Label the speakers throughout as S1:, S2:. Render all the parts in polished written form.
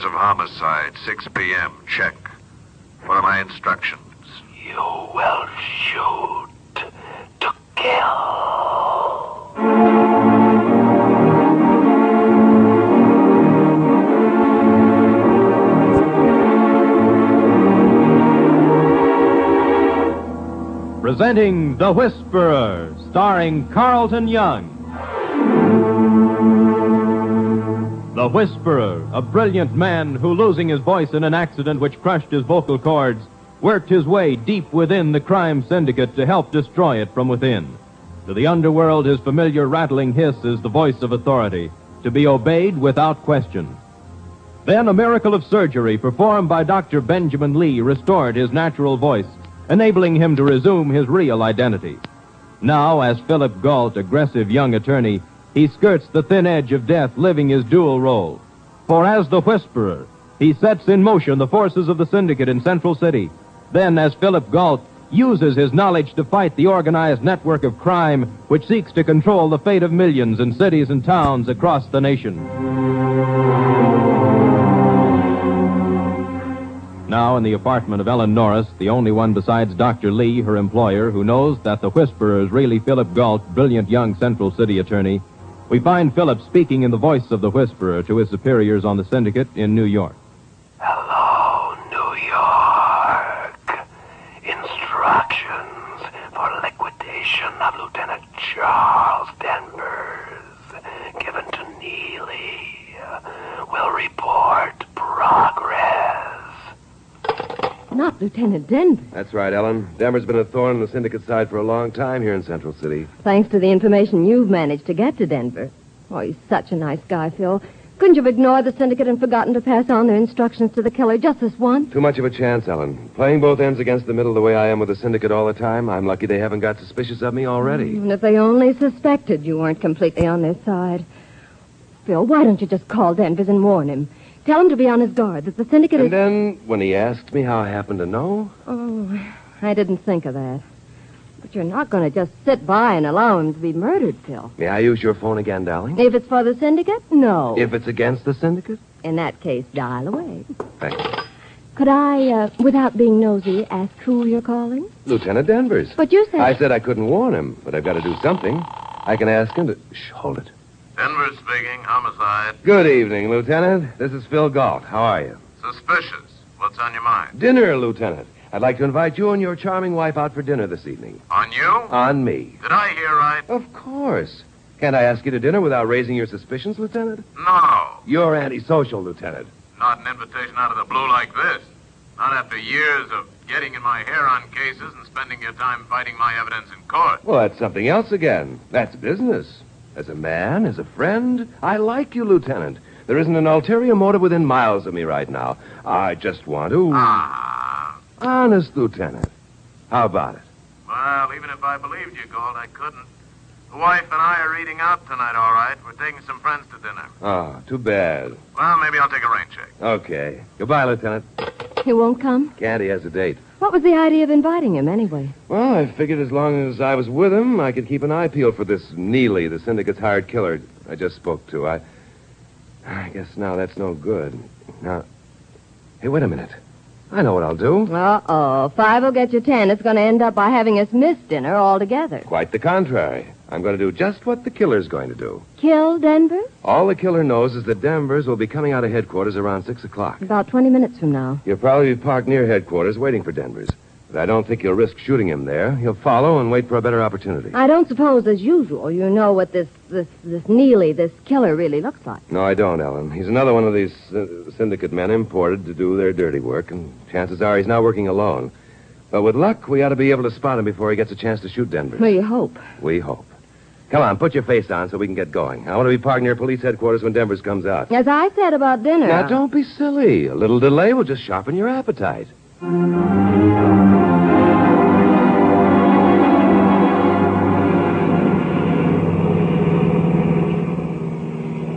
S1: Series of homicide, 6 p.m. Check. What are my instructions?
S2: You will shoot to kill.
S3: Presenting The Whisperer, starring Carlton Young. The Whisperer, a brilliant man who, losing his voice in an accident which crushed his vocal cords, worked his way deep within the crime syndicate to help destroy it from within. To the underworld, his familiar rattling hiss is the voice of authority, to be obeyed without question. Then a miracle of surgery performed by Dr. Benjamin Lee restored his natural voice, enabling him to resume his real identity. Now, as Philip Galt, aggressive young attorney, he skirts the thin edge of death, living his dual role. For as the Whisperer, he sets in motion the forces of the syndicate in Central City. Then, as Philip Galt, uses his knowledge to fight the organized network of crime which seeks to control the fate of millions in cities and towns across the nation. Now, in the apartment of Ellen Norris, the only one besides Dr. Lee, her employer, who knows that the Whisperer is really Philip Galt, brilliant young Central City attorney, we find Philip speaking in the voice of the Whisperer to his superiors on the syndicate in New York.
S2: Hello, New York. Instructions for liquidation of Lieutenant Charles Denvers, given to Neely. Will report progress.
S4: Not Lieutenant Denver.
S5: That's right, Ellen. Denver's been a thorn in the syndicate side for a long time here in Central City.
S4: Thanks to the information you've managed to get to Denver. Oh, he's such a nice guy, Phil. Couldn't you have ignored the syndicate and forgotten to pass on their instructions to the killer just this once?
S5: Too much of a chance, Ellen. Playing both ends against the middle the way I am with the syndicate all the time, I'm lucky they haven't got suspicious of me already.
S4: And if they only suspected you weren't completely on their side. Phil, why don't you just call Denvers and warn him? Tell him to be on his guard, that the syndicate
S5: And
S4: is...
S5: then, when he asked me how I happened to know...
S4: Oh, I didn't think of that. But you're not going to just sit by and allow him to be murdered, Phil.
S5: May I use your phone again, darling?
S4: If it's for the syndicate, no.
S5: If it's against the syndicate?
S4: In that case, dial away.
S5: Thanks.
S4: Could I, without being nosy, ask who you're calling?
S5: Lieutenant Denvers.
S4: But you said...
S5: I said I couldn't warn him, but I've got to do something. I can ask him to... Shh, hold it.
S1: Denver speaking, homicide.
S5: Good evening, Lieutenant. This is Phil Galt. How are you?
S1: Suspicious. What's on your mind?
S5: Dinner, Lieutenant. I'd like to invite you and your charming wife out for dinner this evening.
S1: On you?
S5: On me.
S1: Did I hear right?
S5: Of course. Can't I ask you to dinner without raising your suspicions, Lieutenant?
S1: No.
S5: You're antisocial, Lieutenant.
S1: Not an invitation out of the blue like this. Not after years of getting in my hair on cases and spending your time fighting my evidence in court.
S5: Well, that's something else again. That's business. As a man, as a friend, I like you, Lieutenant. There isn't an ulterior motive within miles of me right now. I just want to... Honest, Lieutenant. How about it?
S1: Well, even if I believed you, Gold, I couldn't. The wife and I are eating out tonight, all right. We're taking some friends to dinner.
S5: Oh, too bad.
S1: Well, maybe I'll take a rain check.
S5: Okay. Goodbye, Lieutenant.
S4: He won't come?
S5: Can't. He has a date.
S4: What was the idea of inviting him, anyway?
S5: Well, I figured as long as I was with him, I could keep an eye peeled for this Neely, the syndicate's hired killer I just spoke to. I guess now that's no good. Now, hey, wait a minute. I know what I'll do.
S4: Uh-oh. 5 will get you 10. It's going to end up by having us miss dinner altogether.
S5: Quite the contrary. I'm going to do just what the killer's going to do.
S4: Kill Denver?
S5: All the killer knows is that Denvers will be coming out of headquarters around 6 o'clock.
S4: About 20 minutes from now.
S5: He'll probably be parked near headquarters waiting for Denvers. But I don't think he'll risk shooting him there. He'll follow and wait for a better opportunity.
S4: I don't suppose, as usual, you know what this Neely, this killer, really looks like.
S5: No, I don't, Ellen. He's another one of these syndicate men imported to do their dirty work, and chances are he's not working alone. But with luck, we ought to be able to spot him before he gets a chance to shoot Denver.
S4: We hope.
S5: We hope. Come on, put your face on so we can get going. I want to be parked near police headquarters when Denvers comes out.
S4: As I said about dinner...
S5: Now, don't be silly. A little delay will just sharpen your appetite.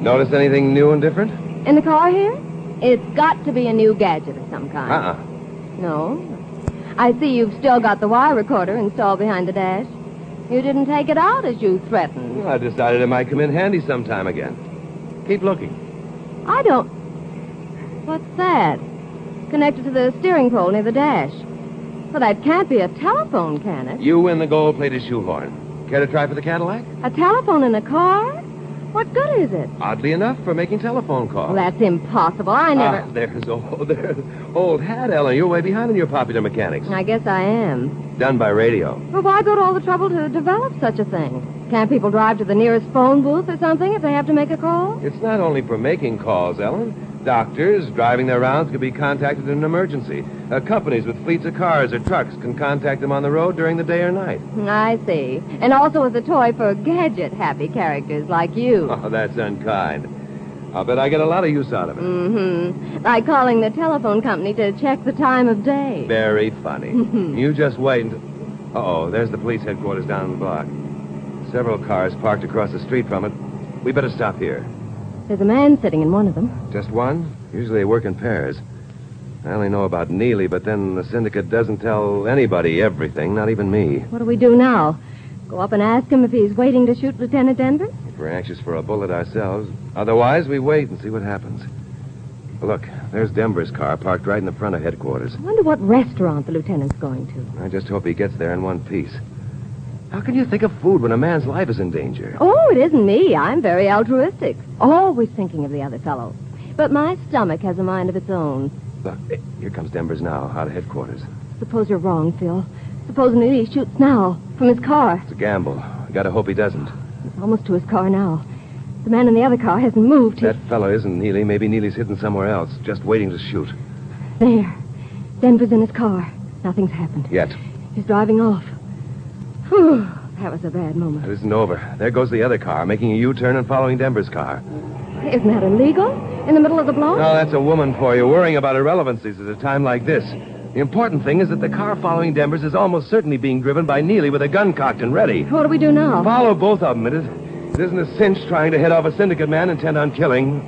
S5: Notice anything new and different?
S4: In the car here? It's got to be a new gadget of some kind. No. I see you've still got the wire recorder installed behind the dash. You didn't take it out as you threatened.
S5: Well, I decided it might come in handy sometime again. Keep looking.
S4: I don't... What's that? Connected to the steering pole near the dash. Well, that can't be a telephone, can it?
S5: You win the gold-plated shoehorn. Care to try for the Cadillac?
S4: A telephone in a car? What good is it?
S5: Oddly enough, for making telephone calls.
S4: Well, that's impossible. I never...
S5: There's old hat, Ellen. You're way behind in your popular mechanics.
S4: I guess I am.
S5: Done by radio.
S4: Well, why go to all the trouble to develop such a thing? Can't people drive to the nearest phone booth or something if they have to make a call?
S5: It's not only for making calls, Ellen. Doctors driving their rounds can be contacted in an emergency. Companies with fleets of cars or trucks can contact them on the road during the day or night.
S4: I see. And also as a toy for gadget-happy characters like you.
S5: Oh, that's unkind. I'll bet I get a lot of use out of it.
S4: Mm-hmm. Like calling the telephone company to check the time of day.
S5: Very funny. You just wait until... Uh-oh, there's the police headquarters down the block. Several cars parked across the street from it. We better stop here.
S4: There's a man sitting in one of them.
S5: Just one? Usually they work in pairs. I only know about Neely, but then the syndicate doesn't tell anybody everything, not even me.
S4: What do we do now? Go up and ask him if he's waiting to shoot Lieutenant Denver?
S5: If we're anxious for a bullet ourselves. Otherwise, we wait and see what happens. Look, there's Denver's car parked right in the front of headquarters.
S4: I wonder what restaurant the lieutenant's going to.
S5: I just hope he gets there in one piece. How can you think of food when a man's life is in danger?
S4: Oh, it isn't me. I'm very altruistic. Always thinking of the other fellow. But my stomach has a mind of its own.
S5: Look, here comes Denver's now, out of headquarters.
S4: Suppose you're wrong, Phil. Suppose Neely shoots now, from his car.
S5: It's a gamble. I gotta hope he doesn't.
S4: He's almost to his car now. The man in the other car hasn't moved.
S5: That fellow isn't Neely. Maybe Neely's hidden somewhere else, just waiting to shoot.
S4: There. Denver's in his car. Nothing's happened.
S5: Yet.
S4: He's driving off. Whew, that was a bad moment.
S5: It isn't over. There goes the other car, making a U-turn and following Denver's car.
S4: Isn't that illegal? In the middle of the block?
S5: No, that's a woman for you, worrying about irrelevancies at a time like this. The important thing is that the car following Denver's is almost certainly being driven by Neely with a gun cocked and ready.
S4: What do we do now?
S5: Follow both of them. It isn't a cinch trying to head off a syndicate man intent on killing.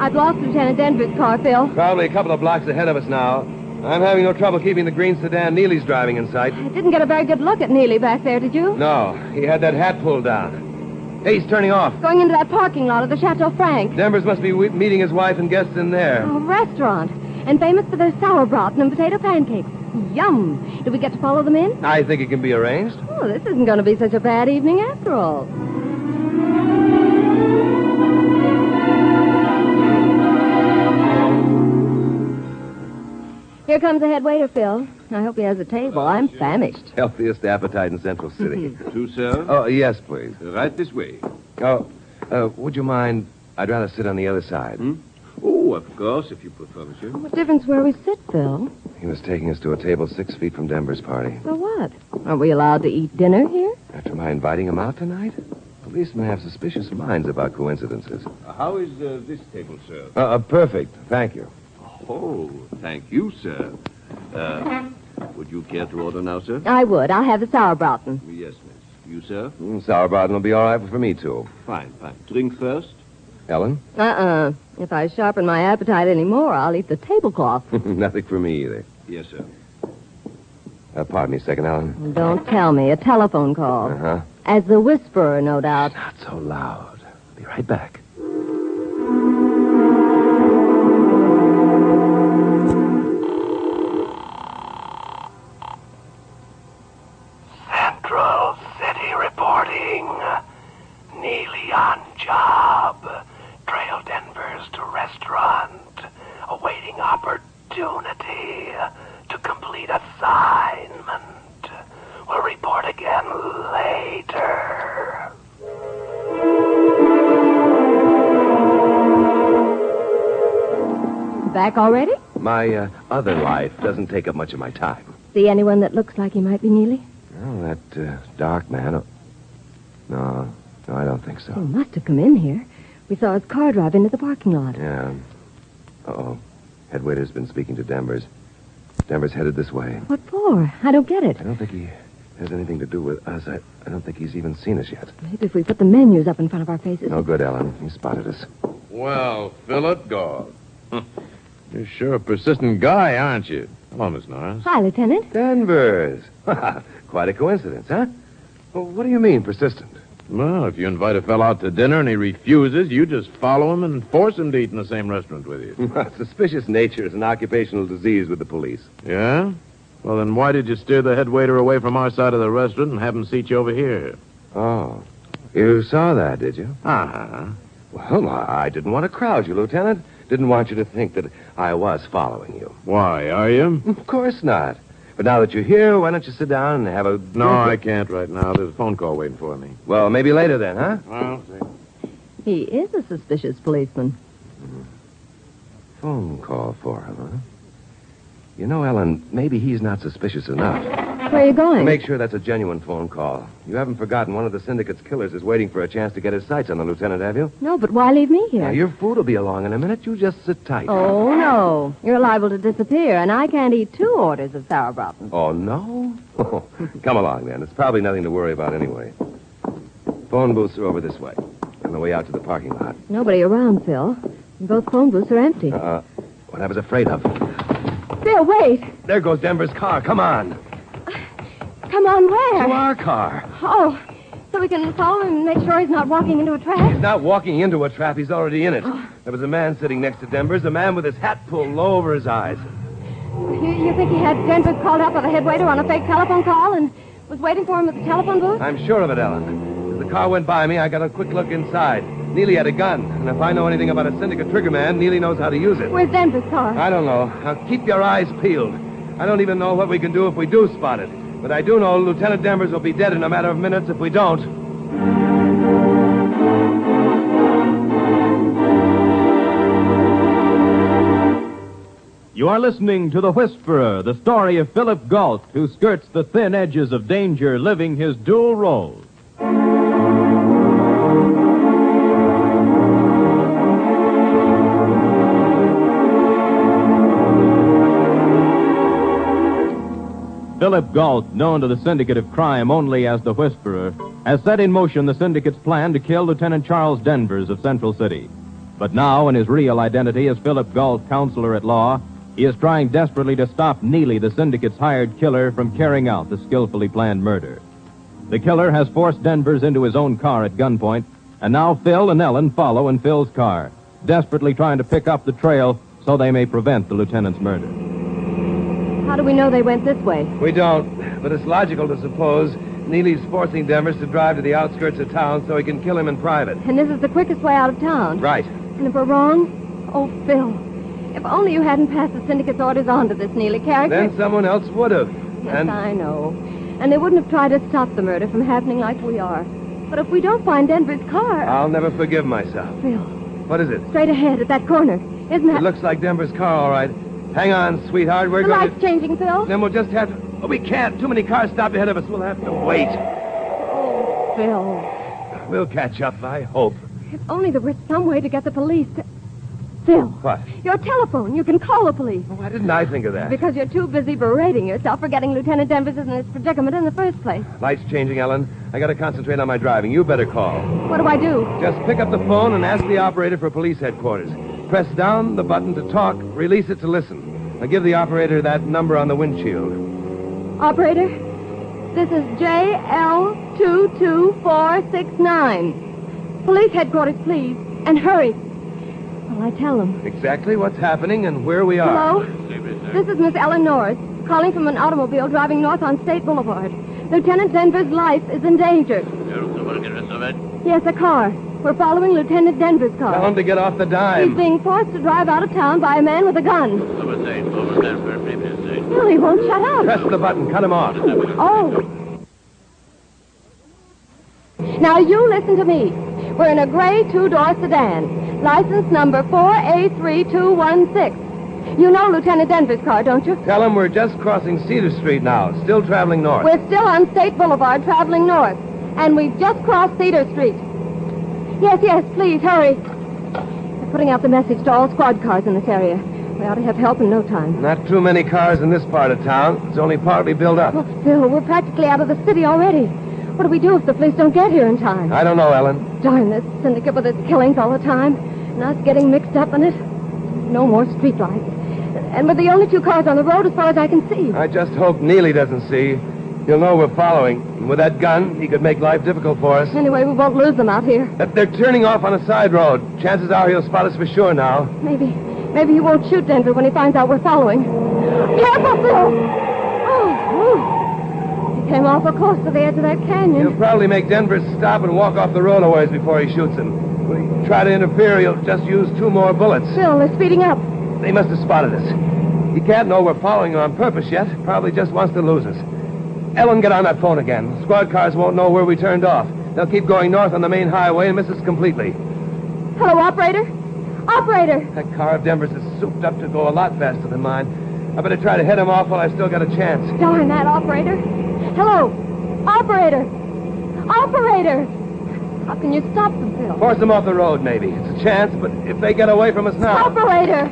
S4: I've lost Lieutenant Denver's car, Phil.
S5: Probably a couple of blocks ahead of us now. I'm having no trouble keeping the green sedan Neely's driving in sight.
S4: I didn't get a very good look at Neely back there, did you?
S5: No, he had that hat pulled down. Hey, he's turning off.
S4: Going into that parking lot of the Chateau Frank.
S5: Denver's must be meeting his wife and guests in there.
S4: A restaurant. And famous for their sauerbraten and potato pancakes. Yum. Do we get to follow them in?
S5: I think it can be arranged.
S4: Oh, this isn't going to be such a bad evening after all. Here comes the head waiter, Phil. I hope he has a table. I'm famished.
S5: Healthiest appetite in Central City.
S6: Two, sir?
S5: Oh, yes, please.
S6: Right this way.
S5: Oh, would you mind? I'd rather sit on the other side.
S6: Oh, of course, if you prefer, monsieur.
S4: What difference where we sit, Phil?
S5: He was taking us to a table 6 feet from Denver's party.
S4: For what? Are we allowed to eat dinner here?
S5: After my inviting him out tonight? Policemen have suspicious minds about coincidences.
S6: How is this table, sir?
S5: Perfect. Thank you.
S6: Oh, thank you, sir. Would you care to order now, sir?
S4: I would. I'll have the sauerbraten.
S6: Yes, miss. You, sir?
S5: Sauerbraten will be all right for me, too.
S6: Fine. Drink first.
S5: Ellen?
S4: If I sharpen my appetite any more, I'll eat the tablecloth.
S5: Nothing for me either.
S6: Yes, sir.
S5: Pardon me a second, Ellen.
S4: Don't tell me. A telephone call.
S5: Uh-huh.
S4: As the whisperer, no doubt.
S5: Not so loud. Be right back.
S2: Central City reporting. Neely on job. Trail Denver's to restaurant. Awaiting opportunity to complete assignment. We'll report again later.
S4: Back already?
S5: My other life doesn't take up much of my time.
S4: See anyone that looks like he might be Neely?
S5: Oh, that dark man. No, I don't think so.
S4: He must have come in here. We saw his car drive into the parking lot.
S5: Yeah. Uh-oh. Head waiter's been speaking to Denver's. Denver's headed this way.
S4: What for? I don't get it.
S5: I don't think he has anything to do with us. I don't think he's even seen us yet.
S4: Maybe if we put the menus up in front of our faces.
S5: No good, Ellen. He spotted us.
S1: Well, Philip, dog. You're sure a persistent guy, aren't you? Hello, Miss Norris.
S4: Hi, Lieutenant.
S5: Denver's. Quite a coincidence, huh? Well, what do you mean, persistent?
S1: Well, if you invite a fellow out to dinner and he refuses, you just follow him and force him to eat in the same restaurant with you.
S5: Suspicious nature is an occupational disease with the police.
S1: Yeah? Well, then why did you steer the head waiter away from our side of the restaurant and have him seat you over here?
S5: Oh. You saw that, did you?
S1: Uh-huh.
S5: Well, I didn't want to crowd you, Lieutenant. Didn't want you to think that I was following you.
S1: Why, are you?
S5: Of course not. But now that you're here, why don't you sit down and have a...
S1: No, I can't right now. There's a phone call waiting for me.
S5: Well, maybe later then, huh?
S1: Well,
S4: He is a suspicious policeman.
S5: Phone call for him, huh? You know, Ellen, maybe he's not suspicious enough.
S4: Where are you going?
S5: Make sure that's a genuine phone call. You haven't forgotten one of the syndicate's killers is waiting for a chance to get his sights on the lieutenant, have you?
S4: No, but why leave me here?
S5: Now, your food will be along in a minute. You just sit tight.
S4: Oh, no. You're liable to disappear, and I can't eat 2 orders of sauerbraten.
S5: Oh, no? Come along, then. It's probably nothing to worry about anyway. Phone booths are over this way. On the way out to the parking lot.
S4: Nobody around, Phil. Both phone booths are empty.
S5: What I was afraid of.
S4: Phil, wait.
S5: There goes Denver's car. Come on.
S4: Come on, where?
S5: To our car.
S4: Oh, so we can follow him and make sure he's not walking into a trap?
S5: He's not walking into a trap. He's already in it. There was a man sitting next to Denver's, a man with his hat pulled low over his eyes.
S4: You think he had Denver's called up by the head waiter on a fake telephone call and was waiting for him at the telephone booth?
S5: I'm sure of it, Ellen. As the car went by me, I got a quick look inside. Neely had a gun, and if I know anything about a syndicate trigger man, Neely knows how to use it.
S4: Where's Denver's car?
S5: I don't know. Now, keep your eyes peeled. I don't even know what we can do if we do spot it. But I do know Lieutenant Denvers will be dead in a matter of minutes if we don't.
S3: You are listening to The Whisperer, the story of Philip Galt, who skirts the thin edges of danger, living his dual roles. Philip Galt, known to the syndicate of crime only as the Whisperer, has set in motion the syndicate's plan to kill Lieutenant Charles Denvers of Central City. But now, in his real identity as Philip Galt, counselor at law, he is trying desperately to stop Neely, the syndicate's hired killer, from carrying out the skillfully planned murder. The killer has forced Denvers into his own car at gunpoint, and now Phil and Ellen follow in Phil's car, desperately trying to pick up the trail so they may prevent the lieutenant's murder.
S4: How do we know they went this way?
S5: We don't, but it's logical to suppose Neely's forcing Denvers to drive to the outskirts of town so he can kill him in private.
S4: And this is the quickest way out of town.
S5: Right.
S4: And if we're wrong? Oh, Phil, if only you hadn't passed the syndicate's orders on to this Neely character.
S5: Then someone else would have.
S4: Yes, I know. And they wouldn't have tried to stop the murder from happening like we are. But if we don't find Denver's car...
S5: I'll never forgive myself.
S4: Phil.
S5: What is it?
S4: Straight ahead at that corner. Isn't that...
S5: It looks like Denver's car, all right. Hang on, sweetheart. We're
S4: the
S5: going
S4: light's changing, Phil.
S5: Then we'll just have to... Oh, we can't. Too many cars stopped ahead of us. We'll have to wait.
S4: Oh, Phil.
S5: We'll catch up, I hope.
S4: If only there were some way to get the police to... Phil.
S5: What?
S4: Your telephone. You can call the police.
S5: Why didn't I think of that?
S4: Because you're too busy berating yourself for getting Lieutenant Denvers in this predicament in the first place.
S5: Light's changing, Ellen. I gotta concentrate on my driving. You better call.
S4: What do I do?
S5: Just pick up the phone and ask the operator for police headquarters. Press down the button to talk, release it to listen. Now give the operator that number on the windshield.
S4: Operator, this is JL22469. Police headquarters, please. And hurry. Well, I tell them.
S5: Exactly what's happening and where we are.
S4: Hello? This is Miss Ellen Norris, calling from an automobile driving north on State Boulevard. Lieutenant Denver's life is in danger. Yes, a car. We're following Lieutenant Denver's car.
S5: Tell him to get off the dime.
S4: He's being forced to drive out of town by a man with a gun. Well, he won't shut up.
S5: Press the button. Cut him off.
S4: Oh. Now, you listen to me. We're in a gray 2-door sedan. License number 4A3216. You know Lieutenant Denver's car, don't you?
S5: Tell him we're just crossing Cedar Street now, still traveling north.
S4: We're still on State Boulevard, traveling north. And we've just crossed Cedar Street. Yes, please, hurry. They're putting out the message to all squad cars in this area. We ought to have help in no time.
S5: Not too many cars in this part of town. It's only partly built up.
S4: Oh, Phil, we're practically out of the city already. What do we do if the police don't get here in time?
S5: I don't know, Ellen.
S4: Darn this syndicate with its killings all the time. And us getting mixed up in it. No more streetlights. And we're the only 2 cars on the road as far as I can see.
S5: I just hope Neely doesn't see. He'll know we're following. And with that gun, he could make life difficult for us.
S4: Anyway, we won't lose them out here.
S5: They're turning off on a side road. Chances are he'll spot us for sure now.
S4: Maybe he won't shoot Denver when he finds out we're following. Careful, Phil! Oh, he came awful close to the edge of that canyon.
S5: He'll probably make Denver stop and walk off the road a ways before he shoots him. When he try to interfere, he'll just use 2 more bullets.
S4: Phil, they're speeding up.
S5: They must have spotted us. He can't know we're following him on purpose yet. Probably just wants to lose us. Ellen, get on that phone again. Squad cars won't know where we turned off. They'll keep going north on the main highway and miss us completely.
S4: Hello, operator? Operator!
S5: That car of Denver's is souped up to go a lot faster than mine. I better try to head him off while I've still got a chance.
S4: Darn that, operator. Hello? Operator! Operator! How can you stop them, Phil?
S5: Force them off the road, maybe. It's a chance, but if they get away from us now...
S4: Operator!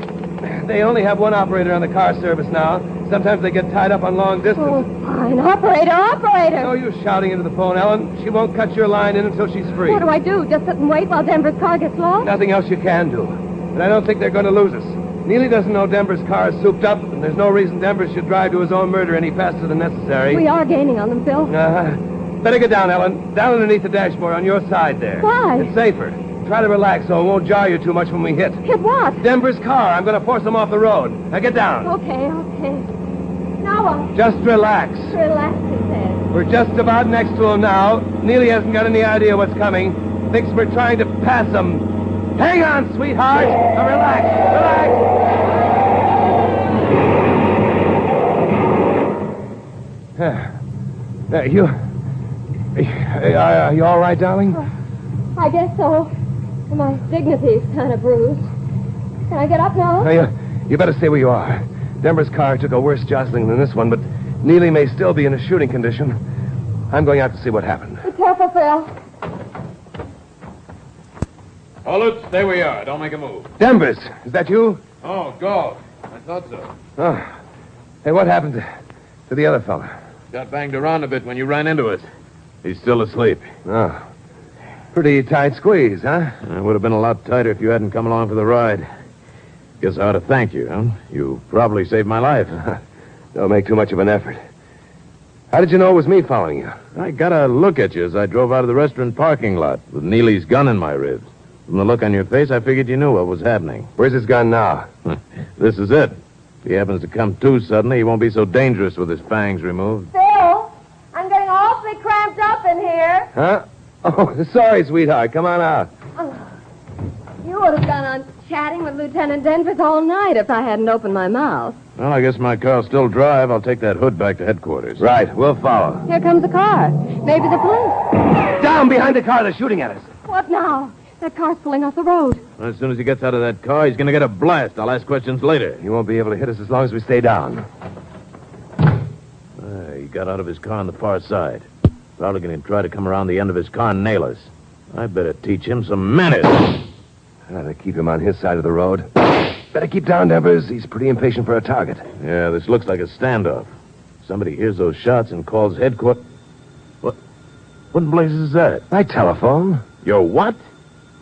S5: They only have one operator on the car service now. Sometimes they get tied up on long distance.
S4: Oh, fine. Operator! Operator!
S5: No use shouting into the phone, Ellen. She won't cut your line in until she's free.
S4: What do I do? Just sit and wait while Denver's car gets lost?
S5: Nothing else you can do. But I don't think they're going to lose us. Neely doesn't know Denver's car is souped up, and there's no reason Denver should drive to his own murder any faster than necessary.
S4: We are gaining on them, Phil.
S5: Better get down, Ellen. Down underneath the dashboard on your side there.
S4: Why?
S5: It's safer. Try to relax so it won't jar you too much when we hit.
S4: Hit what?
S5: Denver's car. I'm going to force him off the road. Now get down.
S4: Okay. Now what?
S5: Just relax.
S4: Relax his head.
S5: We're just about next to him now. Neely hasn't got any idea what's coming. Thinks we're trying to pass him. Hang on, sweetheart. Now relax. Are you all right, darling?
S4: I guess so. My dignity's kind of bruised. Can I get up now?
S5: You better stay where you are. Denver's car took a worse jostling than this one, but Neely may still be in a shooting condition. I'm going out to see what happened.
S4: Be careful, Phil.
S1: Oh, Lutz, stay where you are. Don't make a move.
S5: Denver's. Is that you?
S1: Oh, go. I thought so.
S5: Oh. Hey, what happened to the other fella?
S1: Got banged around a bit when you ran into us. He's still asleep.
S5: Oh. Pretty tight squeeze, huh?
S1: It would have been a lot tighter if you hadn't come along for the ride. Guess I ought to thank you, huh? You probably saved my life.
S5: Don't make too much of an effort. How did you know it was me following you?
S1: I got a look at you as I drove out of the restaurant parking lot with Neely's gun in my ribs. From the look on your face, I figured you knew what was happening.
S5: Where's his gun now?
S1: This is it. If he happens to come to suddenly, he won't be so dangerous with his fangs removed.
S4: Phil, I'm getting awfully cramped up in here.
S5: Huh? Oh, sorry, sweetheart. Come on out.
S4: You would have gone on chatting with Lieutenant Denvers all night if I hadn't opened my mouth.
S1: Well, I guess my car'll still drive. I'll take that hood back to headquarters.
S5: Right, we'll follow.
S4: Here comes a car. Maybe the police.
S5: Down behind the car, they're shooting at us.
S4: What now? That car's pulling off the road.
S1: As soon as he gets out of that car, he's going to get a blast. I'll ask questions later.
S5: He won't be able to hit us as long as we stay down.
S1: He got out of his car on the far side. Probably going to try to come around the end of his car and nail us. I better teach him some manners.
S5: They keep him on his side of the road. Better keep down, Denvers. He's pretty impatient for a target.
S1: Yeah, this looks like a standoff. Somebody hears those shots and calls headquarters. What in blazes is that?
S5: My telephone.
S1: Your what?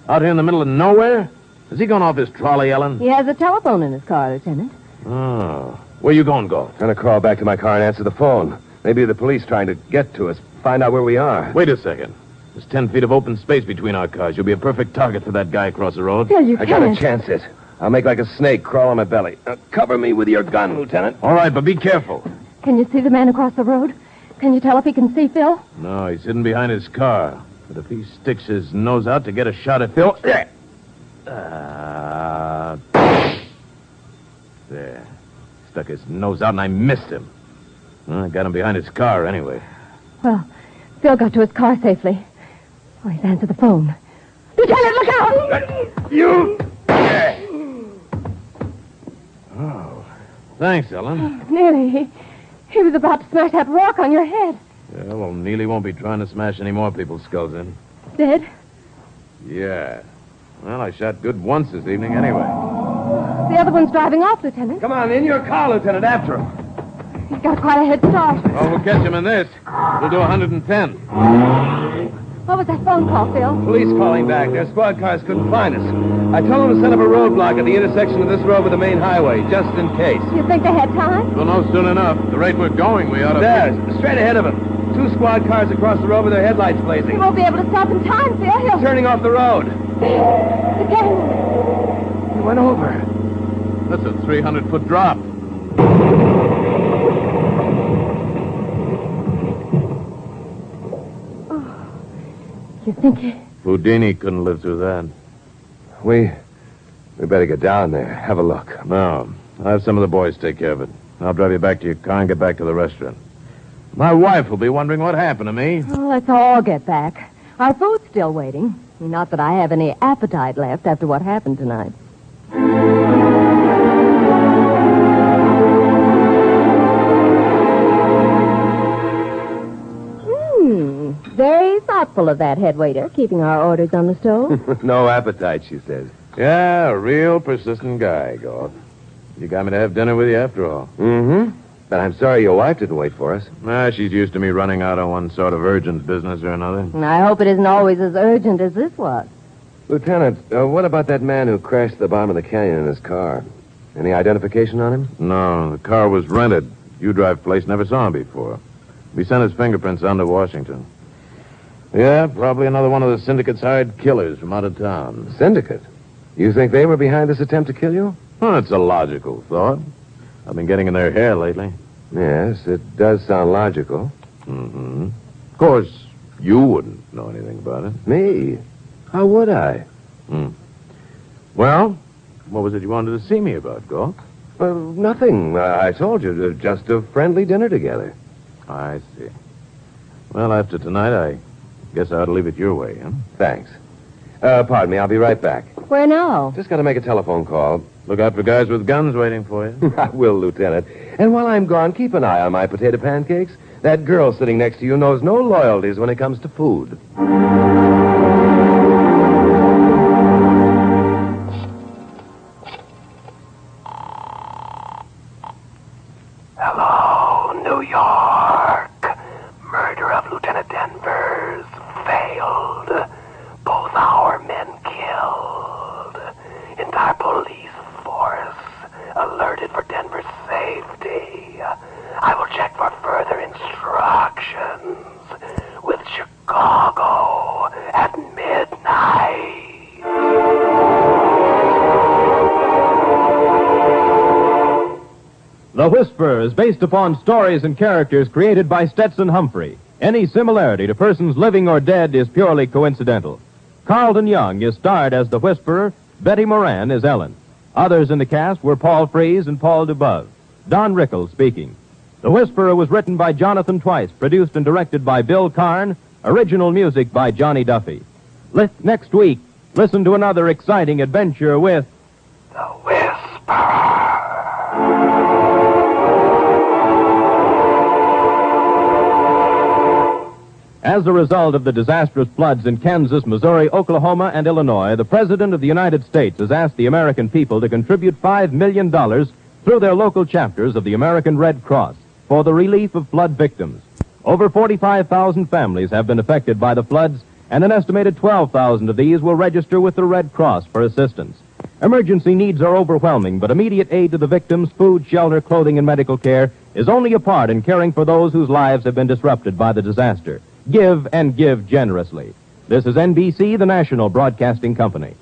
S1: Out here in the middle of nowhere? Is he going off his trolley, Ellen?
S4: He has a telephone in his car, Lieutenant.
S1: Oh. Where you going, Galt?
S5: Gonna crawl back to my car and answer the phone. Maybe the police trying to get to us, find out where we are.
S1: Wait a second. There's 10 feet of open space between our cars. You'll be a perfect target for that guy across the road.
S4: Phil, you
S5: I
S4: can't.
S5: gotta chance it. I'll make like a snake crawl on my belly. Cover me with your gun, Lieutenant.
S1: All right, but be careful.
S4: Can you see the man across the road? Can you tell if he can see Phil?
S1: No, he's hidden behind his car. But if he sticks his nose out to get a shot at Phil... There. Stuck his nose out and I missed him. Well, I got him behind his car anyway.
S4: Well, Phil got to his car safely. Oh, he's answered the phone. Lieutenant, look out!
S5: You!
S1: Oh. Thanks, Ellen.
S4: Nearly. He was about to smash that rock on your head.
S1: Yeah, well, Neely won't be trying to smash any more people's skulls in.
S4: Dead?
S1: Yeah. Well, I shot good once this evening anyway.
S4: The other one's driving off, Lieutenant.
S5: Come on, in your car, Lieutenant, after him.
S4: He's got quite a head start.
S1: Well, we'll catch him in this. We'll do 110.
S4: What was that phone call, Phil?
S5: Police calling back. Their squad cars couldn't find us. I told them to set up a roadblock at the intersection of this road with the main highway, just in case.
S4: You think they had time?
S1: We'll know soon enough. The rate we're going, we ought to...
S5: There, straight ahead of them. 2 squad cars across the road with their headlights
S4: He
S5: blazing.
S4: won't be able to stop in time, Phil. He'll...
S5: Turning off the road.
S4: The gang.
S5: He went over.
S1: That's a 300-foot drop.
S4: You think he...
S1: Houdini couldn't live through that.
S5: We better get down there. Have a look.
S1: No. I'll have some of the boys take care of it. I'll drive you back to your car and get back to the restaurant. My wife will be wondering what happened to me.
S4: Well, let's all get back. Our food's still waiting. Not that I have any appetite left after what happened tonight. Very thoughtful of that head waiter, keeping our orders on the stove.
S5: No appetite, she says.
S1: Yeah, a real persistent guy, Goff. You got me to have dinner with you after all.
S5: Mm-hmm. But I'm sorry your wife didn't wait for us.
S1: She's used to me running out on one sort of urgent business or another.
S4: And I hope it isn't always as urgent as this was.
S5: Lieutenant, what about that man who crashed at the bottom of the canyon in his car? Any identification on him?
S1: No, the car was rented. U-Drive place never saw him before. We sent his fingerprints on to Washington. Yeah, probably another one of the syndicate's hired killers from out of town.
S5: Syndicate? You think they were behind this attempt to kill you?
S1: Well, it's a logical thought. I've been getting in their hair lately.
S5: Yes, it does sound logical.
S1: Mm-hmm. Of course, you wouldn't know anything about it.
S5: Me? How would I?
S1: Well, what was it you wanted to see me about, Goff?
S5: Nothing. I told you, just a friendly dinner together.
S1: I see. Well, after tonight, I guess I ought to leave it your way, huh?
S5: Thanks. Pardon me, I'll be right back.
S4: Where now?
S5: Just got to make a telephone call.
S1: Look out for guys with guns waiting for you.
S5: I will, Lieutenant. And while I'm gone, keep an eye on my potato pancakes. That girl sitting next to you knows no loyalties when it comes to food.
S2: Hello, New York. Murder of Lieutenant Danvers failed. Both our men killed. Entire police force alerted for Denver's safety. I will check for further instructions with Chicago at midnight.
S3: The Whisperer is based upon stories and characters created by Stetson Humphrey. Any similarity to persons living or dead is purely coincidental. Carlton Young is starred as the Whisperer. Betty Moran is Ellen. Others in the cast were Paul Frees and Paul DeBove. Don Rickles speaking. The Whisperer was written by Jonathan Twice, produced and directed by Bill Karn, original music by Johnny Duffy. Next week, listen to another exciting adventure with
S2: The Whisperer.
S3: As a result of the disastrous floods in Kansas, Missouri, Oklahoma, and Illinois, the President of the United States has asked the American people to contribute $5 million through their local chapters of the American Red Cross for the relief of flood victims. Over 45,000 families have been affected by the floods, and an estimated 12,000 of these will register with the Red Cross for assistance. Emergency needs are overwhelming, but immediate aid to the victims, food, shelter, clothing, and medical care is only a part in caring for those whose lives have been disrupted by the disaster. Give and give generously. This is NBC, the national broadcasting company.